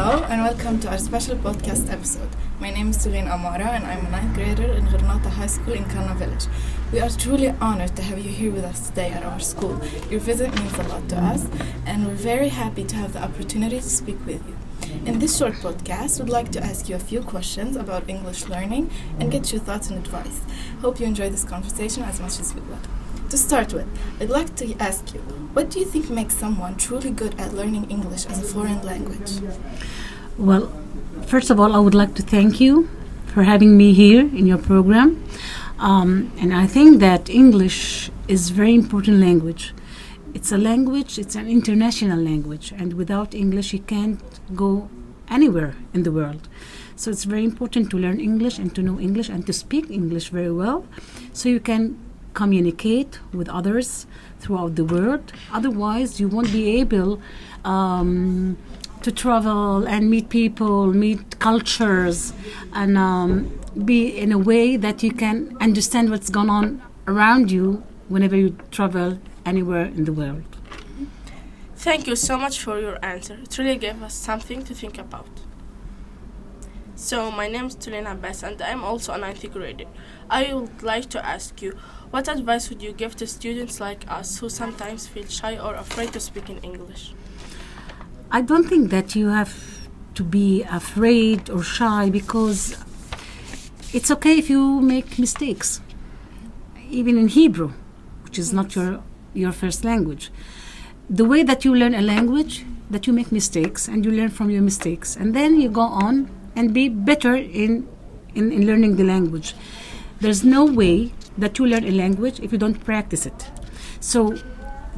Hello and welcome to our special podcast episode. My name is Sliman and I'm a 9th grader in الغرناطي High School in Kalna Village. We are truly honored to have you here with us today at our school. Your visit means a lot to us and we're very happy to have the opportunity to speak with you. In this short podcast, we'd like to ask you a few questions about English learning and get your thoughts and advice. Hope you enjoy this conversation as much as we would. To start with, I'd like to ask you, what do you think makes someone truly good at learning English as a foreign language? Well, first of all, I would like to thank you for having me here in your program. And I think that English is a very important language. It's a language, it's an international language, and without English you can't go anywhere in the world. So it's very important to learn English and to know English and to speak English very well so you can communicate with others throughout the world. Otherwise, you won't be able to travel and meet people, meet cultures, and be in a way that you can understand what's going on around you whenever you travel anywhere in the world. Thank you so much for your answer. It really gave us something to think about. So, my name is Tulina Abbas and I'm also a 9th grader. I would like to ask you, what advice would you give to students like us who sometimes feel shy or afraid to speak in English? I don't think that you have to be afraid or shy, because it's okay if you make mistakes, even in Hebrew, which is not your first language. The way that you learn a language, that you make mistakes and you learn from your mistakes, and then you go on and be better in learning the language. There's no way that you learn a language if you don't practice it. So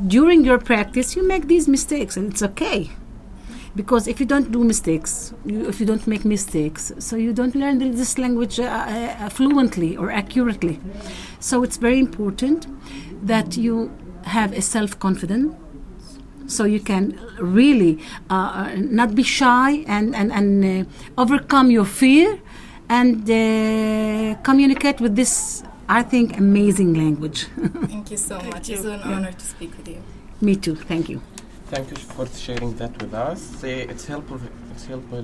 during your practice, you make these mistakes, and it's okay. Because if you don't do mistakes, if you don't make mistakes, so you don't learn this language fluently or accurately. So it's very important that you have a self-confidence, so you can really not be shy and overcome your fear and communicate with this, I think, amazing language. Thank you so much. It's an honor to speak with you. Me too. Thank you. Thank you for sharing that with us. It's helpful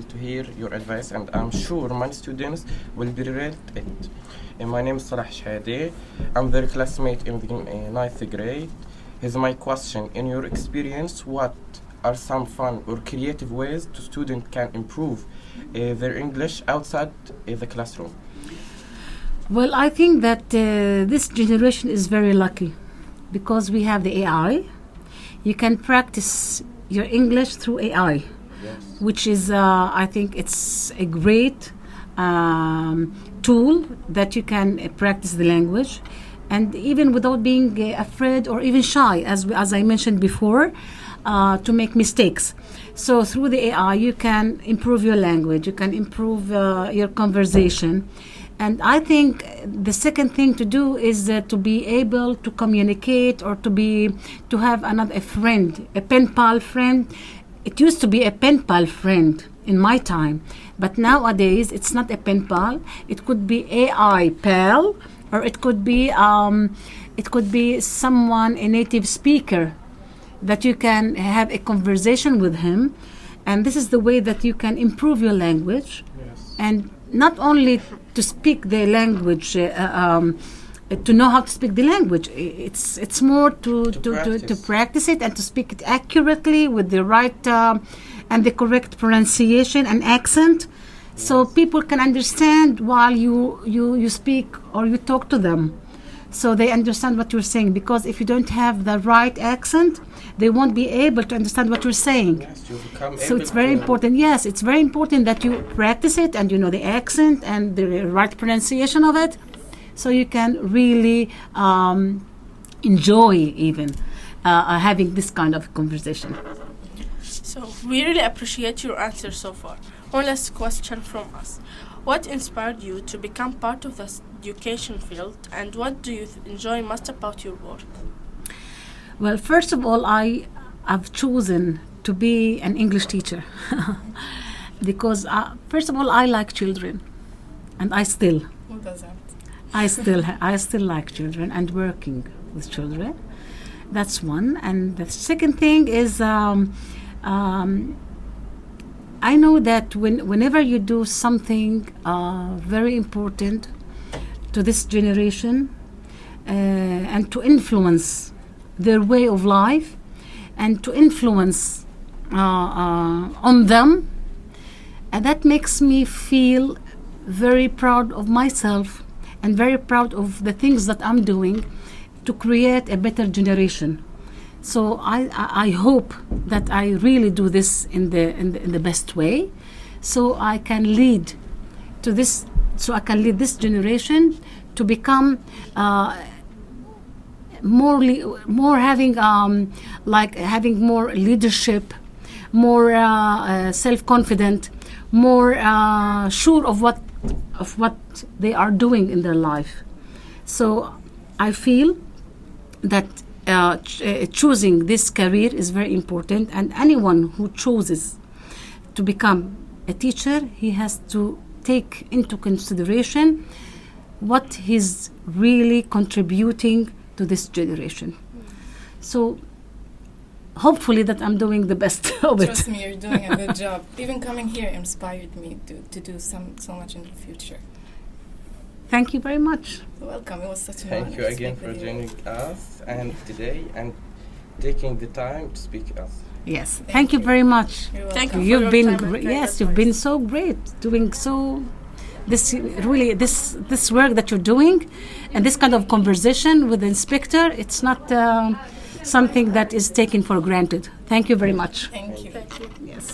to hear your advice, and I'm sure many students will be relate it. My name is Salah Shadi. I'm their classmate in the 9th grade. Here's my question. In your experience, what are some fun or creative ways to students can improve their English outside the classroom? Well, I think that this generation is very lucky because we have the AI. You can practice your English through AI, yes, which is, I think it's a great tool that you can practice the language, and even without being afraid or even shy, as I mentioned before, to make mistakes. So through the AI, you can improve your language, you can improve your conversation. And I think the second thing to do is to be able to communicate or to have a friend, a pen pal friend. It used to be a pen pal friend in my time, but nowadays it's not a pen pal. It could be AI pal, or it could be someone, a native speaker, that you can have a conversation with him, and this is the way that you can improve your language. yes, And not only to speak the language, to know how to speak the language. It's more to practice it and to speak it accurately with the right and the correct pronunciation and accent, so people can understand while you speak or you talk to them. So they understand what you're saying, because if you don't have the right accent, they won't be able to understand what you're saying. yes, you become So able it's very to important. Yes, it's very important that you practice it and you know the accent and the right pronunciation of it, so you can really enjoy even having this kind of conversation. So, we really appreciate your answer so far. One last question from us. What inspired you to become part of the education field, and what do you enjoy most about your work? Well, first of all, I've chosen to be an English teacher because, first of all, I like children, and I still Who doesn't? I still like children and working with children. That's one. And the second thing is I know that whenever you do something very important to this generation and to influence their way of life and to influence on them, and that makes me feel very proud of myself and very proud of the things that I'm doing to create a better generation. So I hope that I really do this in the best way, so I can lead to this. So I can lead this generation to become more having having more leadership, more self-confident, more sure of what they are doing in their life. So I feel that choosing this career is very important, and anyone who chooses to become a teacher, he has to take into consideration what he's really contributing to this generation. So hopefully that I'm doing the best of it. Trust me, you're doing a good job. Even coming here inspired me to do so much in the future. Thank you very much. Welcome. It was such an honor. Thank you again for joining us and today and taking the time to speak to us. Yes, thank you very much. You're Thank welcome. you. You've for your been time and yes, great you've been advice. so great doing so this work that you're doing, and this kind of conversation with the inspector. It's not something that is taken for granted. Thank you very much. Thank you. Thank you. Yes.